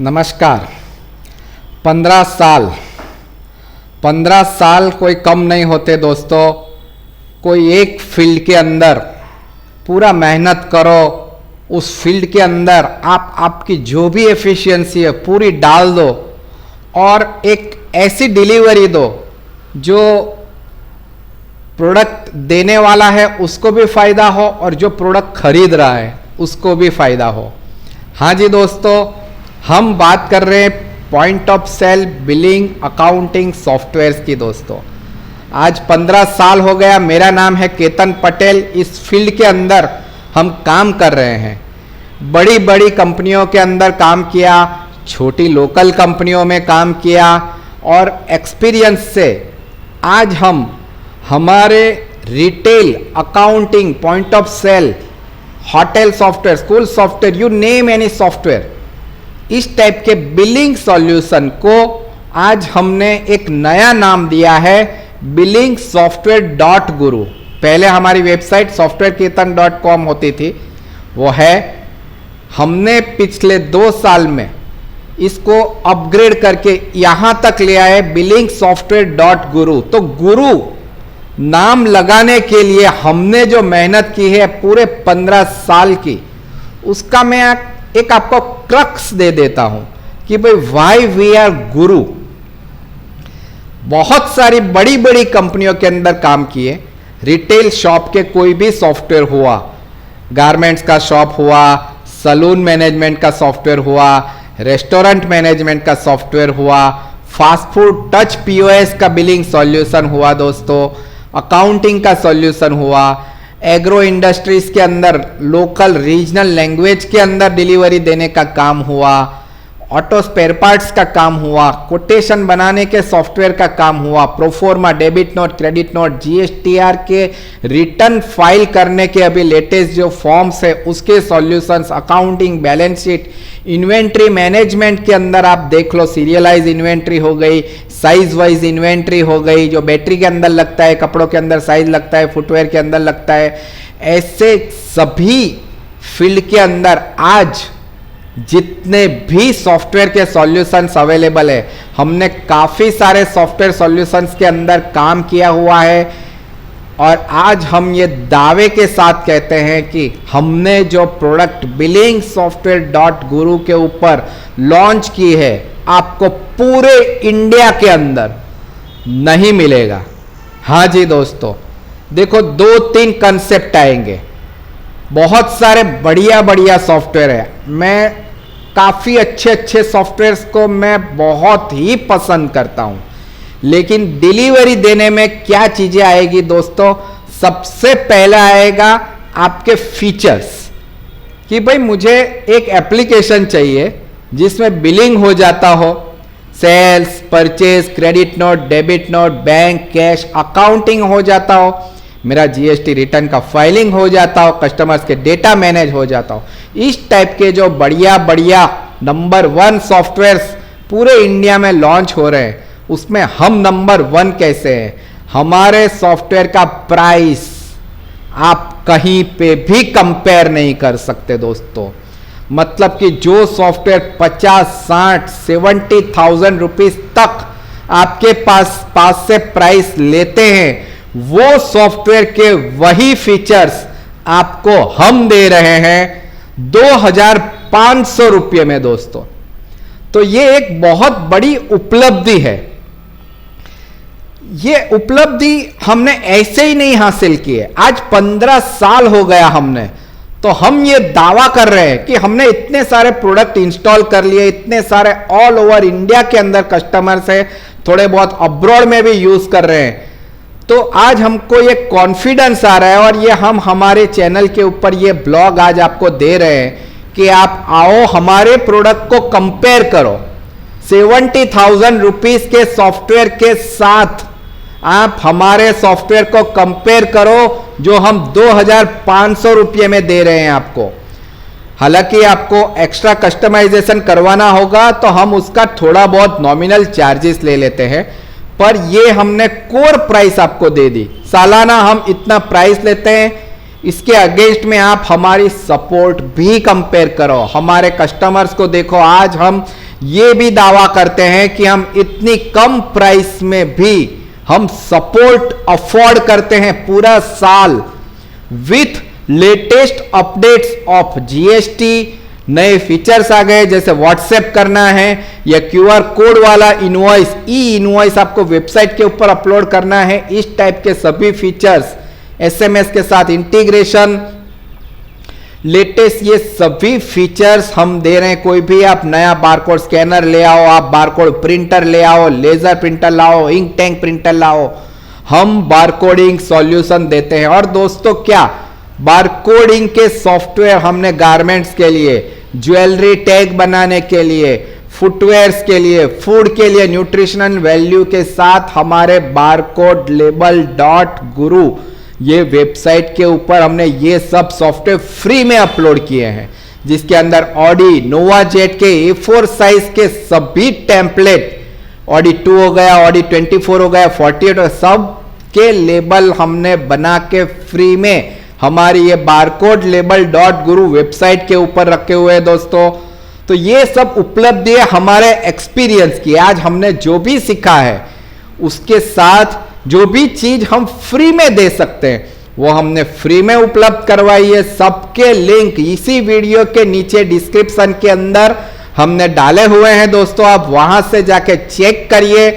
नमस्कार। 15 साल कोई कम नहीं होते दोस्तों। कोई एक फील्ड के अंदर पूरा मेहनत करो, उस फील्ड के अंदर आपकी जो भी एफिशिएंसी है पूरी डाल दो और एक ऐसी डिलीवरी दो जो प्रोडक्ट देने वाला है उसको भी फायदा हो और जो प्रोडक्ट खरीद रहा है उसको भी फायदा हो। हाँ जी दोस्तों, हम बात कर रहे हैं point of sale billing accounting softwares की। दोस्तों आज 15 साल हो गया। मेरा नाम है केतन पटेल। इस फील्ड के अंदर हम काम कर रहे हैं। बड़ी बड़ी कंपनियों के अंदर काम किया, छोटी लोकल कंपनियों में काम किया और एक्सपीरियंस से आज हम हमारे retail accounting point of sale hotel software school software you name any software, इस टाइप के बिलिंग सॉल्यूशन को आज हमने एक नया नाम दिया है बिलिंग सॉफ्टवेयर डॉट गुरु। पहले हमारी वेबसाइट softwareketan.com होती थी, वो है। हमने पिछले 2 साल में इसको अपग्रेड करके यहां तक ले आए बिलिंग सॉफ्टवेयर डॉट गुरु। तो गुरु नाम लगाने के लिए हमने जो मेहनत की है पूरे 15 साल की, उसका मैं एक आपको क्रक्स दे देता हूं कि भाई वाई वी आर गुरु। बहुत सारी बड़ी बड़ी कंपनियों के अंदर काम किए। रिटेल शॉप के कोई भी सॉफ्टवेयर हुआ, गारमेंट्स का शॉप हुआ, सलून मैनेजमेंट का सॉफ्टवेयर हुआ, रेस्टोरेंट मैनेजमेंट का सॉफ्टवेयर हुआ, फास्ट फूड टच पीओएस का बिलिंग सॉल्यूशन हुआ दोस्तों, अकाउंटिंग का सॉल्यूशन हुआ, एग्रो इंडस्ट्रीज के अंदर लोकल रीजनल लैंग्वेज के अंदर डिलीवरी देने का काम हुआ, ऑटो स्पेयर पार्ट्स का काम हुआ, कोटेशन बनाने के सॉफ्टवेयर का काम हुआ, proforma debit note credit note GSTR के रिटर्न फाइल करने के अभी लेटेस्ट जो फॉर्म्स है उसके solutions, accounting balance sheet, inventory management के अंदर आप देख लो, सीरियलाइज इन्वेंट्री हो गई, साइज वाइज इन्वेंट्री हो गई, जो बैटरी के अंदर लगता है, कपड़ों के अंदर साइज लगता है, फुटवेयर के अंदर लगता है। ऐसे सभी फील्ड के अंदर आज जितने भी सॉफ्टवेयर के सॉल्यूशंस अवेलेबल है, हमने काफी सारे सॉफ्टवेयर सॉल्यूशंस के अंदर काम किया हुआ है और आज हम ये दावे के साथ कहते हैं कि हमने जो प्रोडक्ट बिलिंग सॉफ्टवेयर डॉट गुरु के ऊपर लॉन्च की है आपको पूरे इंडिया के अंदर नहीं मिलेगा। हाँ जी दोस्तों, देखो 2-3 कंसेप्ट आएंगे। बहुत सारे बढ़िया बढ़िया सॉफ्टवेयर है। मैं काफी अच्छे सॉफ्टवेयर्स को मैं बहुत ही पसंद करता हूं, लेकिन डिलीवरी देने में क्या चीजें आएगी दोस्तों? सबसे पहला आएगा आपके फीचर्स कि भाई मुझे एक एप्लीकेशन चाहिए जिसमें बिलिंग हो जाता हो, sales, purchase, credit note, debit note, bank, cash, accounting हो जाता हो, मेरा जीएसटी रिटर्न का फाइलिंग हो जाता हो, कस्टमर्स के डेटा मैनेज हो जाता हो। इस टाइप के जो बढ़िया बढ़िया नंबर 1 सॉफ्टवेयर्स पूरे इंडिया में लॉन्च हो रहे हैं, उसमें हम नंबर 1 कैसे हैं? हमारे सॉफ्टवेयर का प्राइस आप कहीं पे भी कंपेयर नहीं कर सकते दोस्तों। मतलब कि जो सॉफ्टवेयर 50, 60, 70,000 रुपीज तक आपके पास से प्राइस लेते हैं, वो सॉफ्टवेयर के वही फीचर्स आपको हम दे रहे हैं 2,500 रुपये में दोस्तों। तो ये एक बहुत बड़ी उपलब्धि है। ये उपलब्धि हमने ऐसे ही नहीं हासिल की है। आज 15 साल हो गया हमने, तो हम ये दावा कर रहे हैं कि हमने इतने सारे प्रोडक्ट इंस्टॉल कर लिए, इतने सारे ऑल ओवर इंडिया के अंदर कस्टमर्स है, थोड़े बहुत अब्रॉड में भी यूज कर रहे हैं। तो आज हमको ये कॉन्फिडेंस आ रहा है और ये हम हमारे चैनल के ऊपर ये ब्लॉग आज आपको दे रहे हैं कि आप आओ हमारे प्रोडक्ट को कंपेयर करो। 70,000 रुपीज के सॉफ्टवेयर के साथ आप हमारे सॉफ्टवेयर को कंपेयर करो जो हम 2,500 रुपये में दे रहे हैं आपको। हालांकि आपको एक्स्ट्रा कस्टमाइजेशन करवाना होगा तो हम उसका थोड़ा बहुत नॉमिनल चार्जेस ले लेते हैं, पर ये हमने कोर प्राइस आपको दे दी। सालाना हम इतना प्राइस लेते हैं, इसके अगेंस्ट में आप हमारी सपोर्ट भी कंपेयर करो, हमारे कस्टमर्स को देखो। आज हम ये भी दावा करते हैं कि हम इतनी कम प्राइस में भी हम सपोर्ट अफोर्ड करते हैं पूरा साल with latest updates of GST. नए फीचर्स आ गए, जैसे व्हाट्सएप करना है या क्यूआर कोड वाला इनवॉइस, ई इनवॉइस आपको वेबसाइट के ऊपर अपलोड करना है, इस टाइप के सभी फीचर्स, एसएमएस के साथ इंटीग्रेशन, लेटेस्ट ये सभी फीचर्स हम दे रहे हैं। कोई भी आप नया बारकोड स्कैनर ले आओ, आप बारकोड प्रिंटर ले आओ, लेजर प्रिंटर लाओ, इंक टैंक प्रिंटर लाओ, हम बारकोडिंग सॉल्यूशन देते हैं। और दोस्तों क्या बारकोडिंग के सॉफ्टवेयर हमने गारमेंट्स के लिए, ज्वेलरी टैग बनाने के लिए, फुटवेयर्स के लिए, फूड के लिए, न्यूट्रिशनल वैल्यू के साथ हमारे बारकोड लेबल .guru ये वेबसाइट के ऊपर हमने ये सब सॉफ्टवेयर फ्री में अपलोड किए हैं, जिसके अंदर ऑडी नोवा जेट के A4 साइज के सभी टेम्पलेट, ऑडी 2 हो गया, ऑडी 24 हो गया, 48 हो, सब के लेबल हमने बना के फ्री में हमारी ये बारकोड लेबल .guru वेबसाइट के ऊपर रखे हुए हैं दोस्तों। तो ये सब उपलब्धि है हमारे एक्सपीरियंस की। आज हमने जो भी सीखा है उसके साथ जो भी चीज हम फ्री में दे सकते हैं वो हमने फ्री में उपलब्ध करवाई है। सबके लिंक इसी वीडियो के नीचे डिस्क्रिप्शन के अंदर हमने डाले हुए हैं दोस्तों, आप वहां से जाके चेक करिए।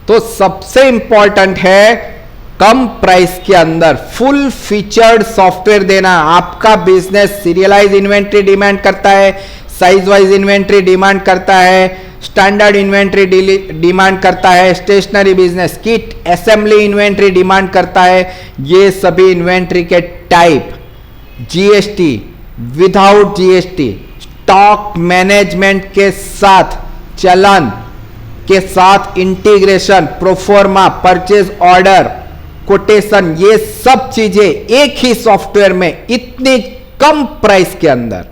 तो सबसे इंपॉर्टेंट है कम प्राइस के अंदर फुल फीचर्ड सॉफ्टवेयर देना। आपका बिजनेस सीरियलाइज इन्वेंट्री डिमांड करता है, साइज वाइज इन्वेंट्री डिमांड करता है, स्टैंडर्ड इन्वेंट्री डिमांड करता है, stationery business kit assembly inventory demand करता है। ये सभी इन्वेंट्री के type, GST, without GST, stock management के साथ, चलन के साथ integration, proforma, purchase order, quotation, ये सब चीजें एक ही सॉफ्टवेयर में इतनी कम प्राइस के अंदर।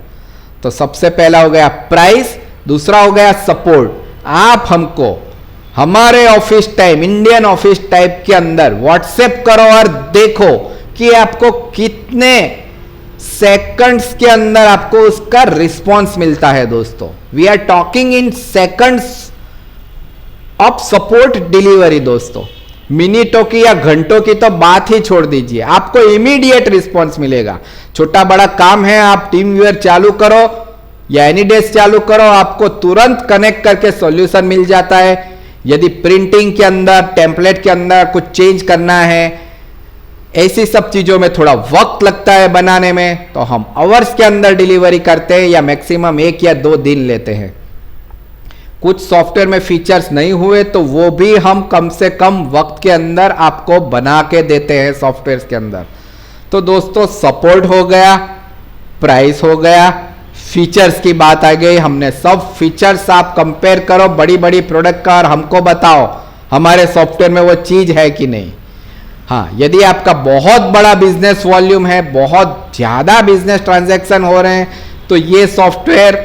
तो सबसे पहला हो गया प्राइस, दूसरा हो गया सपोर्ट। आप हमको हमारे office time, Indian office type के अंदर व्हाट्सएप करो और देखो कि आपको कितने सेकंड्स के अंदर आपको उसका रिस्पॉन्स मिलता है दोस्तों। We are talking in seconds of support delivery दोस्तों। मिनटों की या घंटों की तो बात ही छोड़ दीजिए, आपको इमीडिएट रिस्पॉन्स मिलेगा। छोटा बड़ा काम है, आप टीम व्यूअर चालू करो या एनीडेस्क चालू करो, आपको तुरंत कनेक्ट करके सॉल्यूशन मिल जाता है। यदि प्रिंटिंग के अंदर, टेम्पलेट के अंदर कुछ चेंज करना है, ऐसी सब चीजों में थोड़ा वक्त लगता है बनाने में, तो हम आवर्स के अंदर डिलीवरी करते हैं या मैक्सिमम 1 या 2 दिन लेते हैं। कुछ सॉफ्टवेयर में फीचर्स नहीं हुए तो वो भी हम कम से कम वक्त के अंदर आपको बना के देते हैं सॉफ्टवेयर के अंदर। तो दोस्तों सपोर्ट हो गया, प्राइस हो गया, फीचर्स की बात आ गई। हमने सब फीचर्स आप कंपेयर करो बड़ी बड़ी प्रोडक्ट का और हमको बताओ हमारे सॉफ्टवेयर में वो चीज है कि नहीं। हाँ, यदि आपका बहुत बड़ा बिजनेस वॉल्यूम है, बहुत ज्यादा बिजनेस ट्रांजैक्शन हो रहे हैं, तो ये सॉफ्टवेयर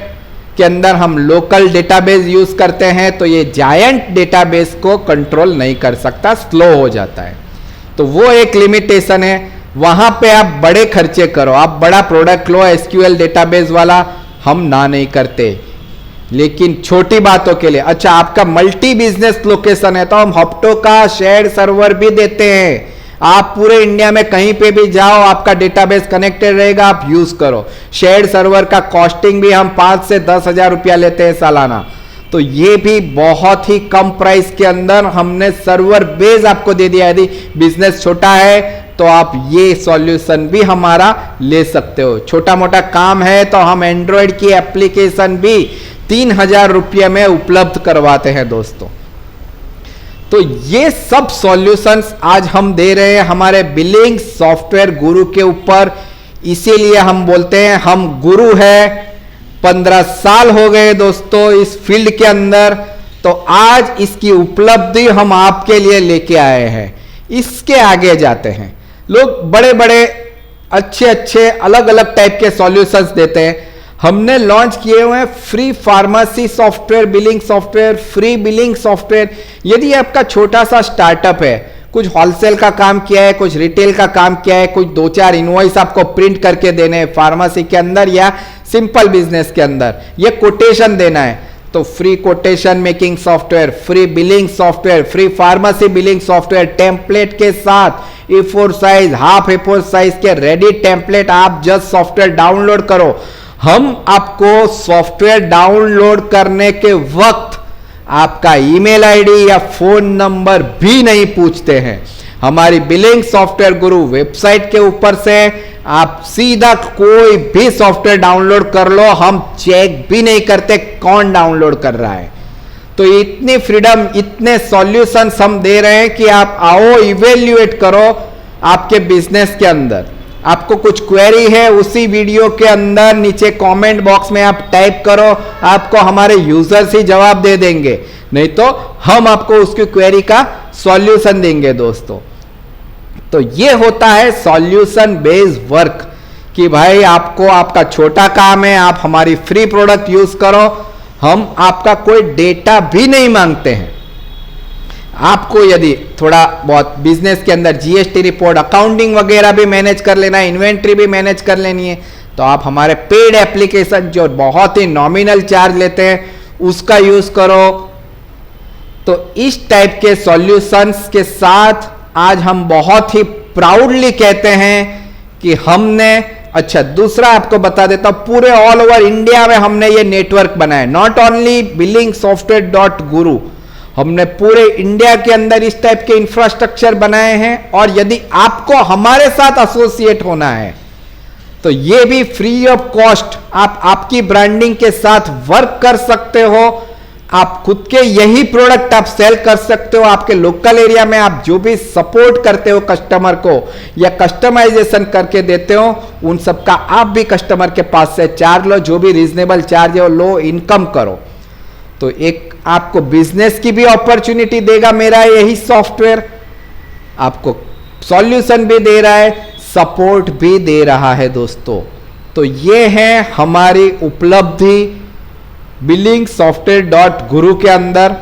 के अंदर हम लोकल डेटाबेस यूज करते हैं, तो ये जायंट डेटाबेस को कंट्रोल नहीं कर सकता, स्लो हो जाता है। तो वो एक लिमिटेशन है, वहां पे आप बड़े खर्चे करो, आप बड़ा प्रोडक्ट लो एसक्यूएल डेटाबेस वाला, हम ना नहीं करते। लेकिन छोटी बातों के लिए, अच्छा आपका मल्टी बिजनेस लोकेशन है तो हम हफ्तों का शेयर सर्वर भी देते हैं। आप पूरे इंडिया में कहीं पे भी जाओ, आपका डेटाबेस कनेक्टेड रहेगा, आप यूज करो। शेयर सर्वर का कॉस्टिंग भी हम 5 से 10 हजार रुपया लेते हैं सालाना। तो ये भी बहुत ही कम प्राइस के अंदर हमने सर्वर बेस आपको दे दिया। यदि बिजनेस छोटा है तो आप ये सॉल्यूशन भी हमारा ले सकते हो। छोटा मोटा काम है तो हम एंड्रॉयड की एप्लीकेशन भी 3000 रुपये में उपलब्ध करवाते हैं दोस्तों। तो ये सब सॉल्यूशंस आज हम दे रहे हैं हमारे बिलिंग सॉफ्टवेयर गुरु के ऊपर। इसीलिए हम बोलते हैं हम गुरु है। 15 साल हो गए दोस्तों इस फील्ड के अंदर, तो आज इसकी उपलब्धि हम आपके लिए लेके आए हैं। इसके आगे जाते हैं, लोग बड़े बड़े अच्छे अच्छे अलग अलग टाइप के सॉल्यूशंस देते हैं। हमने लॉन्च किए हुए हैं free pharmacy software, billing software, free billing software. यदि आपका छोटा सा स्टार्टअप है, कुछ होलसेल का काम किया है, कुछ रिटेल का काम किया है, कुछ 2-4 इनवॉइस आपको प्रिंट करके देने हैं फार्मेसी के अंदर या सिंपल बिजनेस के अंदर, ये कोटेशन देना है, तो free quotation making software, free billing software, free pharmacy billing software template के साथ A4 size, half A4 size के रेडी टेम्पलेट आप जस्ट सॉफ्टवेयर डाउनलोड करो। हम आपको सॉफ्टवेयर डाउनलोड करने के वक्त आपका ईमेल आईडी या फोन नंबर भी नहीं पूछते हैं। हमारी बिलिंग सॉफ्टवेयर गुरु वेबसाइट के ऊपर से आप सीधा कोई भी सॉफ्टवेयर डाउनलोड कर लो, हम चेक भी नहीं करते कौन डाउनलोड कर रहा है। तो इतनी फ्रीडम, इतने सॉल्यूशंस हम दे रहे हैं कि आप आओ, इवेल्युएट करो आपके बिजनेस के अंदर। आपको कुछ क्वेरी है, उसी वीडियो के अंदर नीचे कमेंट बॉक्स में आप टाइप करो, आपको हमारे यूजर्स ही जवाब दे देंगे, नहीं तो हम आपको उसकी क्वेरी का सॉल्यूशन देंगे दोस्तों। तो ये होता है सॉल्यूशन बेस्ड वर्क कि भाई आपको आपका छोटा काम है, आप हमारी फ्री प्रोडक्ट यूज करो, हम आपका कोई डेटा भी नहीं मांगते हैं। आपको यदि थोड़ा बहुत बिजनेस के अंदर जीएसटी रिपोर्ट, अकाउंटिंग वगैरह भी मैनेज कर लेना है, इन्वेंट्री भी मैनेज कर लेनी है, तो आप हमारे पेड एप्लीकेशन जो बहुत ही नॉमिनल चार्ज लेते हैं उसका यूज करो। तो इस टाइप के सॉल्यूशंस के साथ आज हम बहुत ही प्राउडली कहते हैं कि हमने, अच्छा दूसरा आपको बता देता हूं, पूरे ऑल ओवर इंडिया में हमने ये नेटवर्क बनाया। Not only billing software dot गुरु, हमने पूरे इंडिया के अंदर इस टाइप के इंफ्रास्ट्रक्चर बनाए हैं। और यदि आपको हमारे साथ एसोसिएट होना है तो ये भी फ्री ऑफ कॉस्ट आप आपकी ब्रांडिंग के साथ वर्क कर सकते हो। आप खुद के यही प्रोडक्ट आप सेल कर सकते हो। आपके लोकल एरिया में आप जो भी सपोर्ट करते हो कस्टमर को या कस्टमाइजेशन करके देते हो, उन सब का आप भी कस्टमर के पास से चार्ज लो, जो भी रीजनेबल चार्ज है वो लो, इनकम करो। तो एक आपको बिजनेस की भी अपॉर्चुनिटी देगा मेरा यही सॉफ्टवेयर, आपको सॉल्यूशन भी दे रहा है, सपोर्ट भी दे रहा है दोस्तों। तो ये है हमारी उपलब्धि बिलिंग सॉफ्टवेयर डॉट गुरु के अंदर।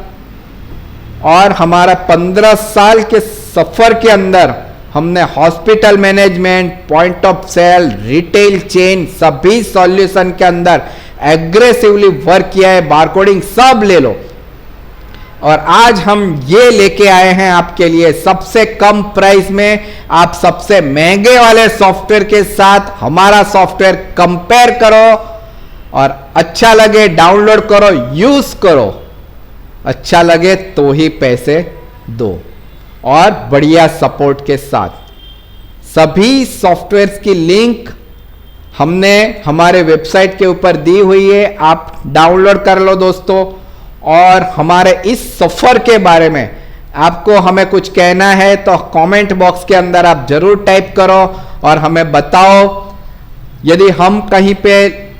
और हमारा 15 साल के सफर के अंदर हमने hospital management, point of sale, retail chain, सभी सॉल्यूशन के अंदर एग्रेसिवली वर्क किया है। बारकोडिंग सब ले लो। और आज हम ये लेके आए हैं आपके लिए सबसे कम प्राइस में, आप सबसे महंगे वाले सॉफ्टवेयर के साथ हमारा सॉफ्टवेयर कंपेयर करो और अच्छा लगे डाउनलोड करो, यूज करो, अच्छा लगे तो ही पैसे दो, और बढ़िया सपोर्ट के साथ। सभी सॉफ्टवेयर्स की लिंक हमने हमारे वेबसाइट के ऊपर दी हुई है, आप डाउनलोड कर लो दोस्तों। और हमारे इस सफर के बारे में आपको हमें कुछ कहना है तो कमेंट बॉक्स के अंदर आप जरूर टाइप करो और हमें बताओ। यदि हम कहीं पे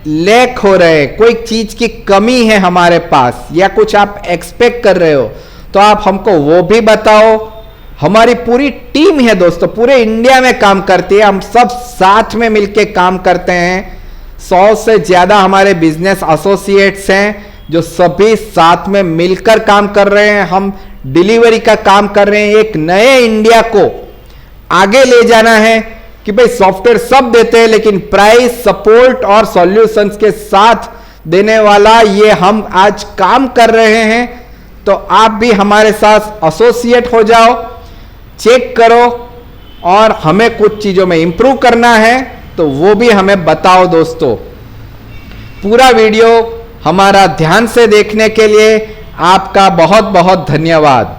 लैक हो रहे, कोई चीज की कमी है हमारे पास, या कुछ आप एक्सपेक्ट कर रहे हो, तो आप हमको वो भी बताओ। हमारी पूरी टीम है दोस्तों, पूरे इंडिया में काम करती है, हम सब साथ में मिलके काम करते हैं। 100 से ज्यादा हमारे बिजनेस एसोसिएट्स हैं जो सभी साथ में मिलकर काम कर रहे हैं। हम डिलीवरी का काम कर रहे हैं, एक नए इंडिया को आगे ले जाना है कि भाई सॉफ्टवेयर सब देते हैं लेकिन प्राइस, सपोर्ट और सॉल्यूशंस के साथ देने वाला ये हम आज काम कर रहे हैं। तो आप भी हमारे साथ एसोसिएट हो जाओ, चेक करो, और हमें कुछ चीजों में इंप्रूव करना है तो वो भी हमें बताओ दोस्तों। पूरा वीडियो हमारा ध्यान से देखने के लिए आपका बहुत बहुत धन्यवाद।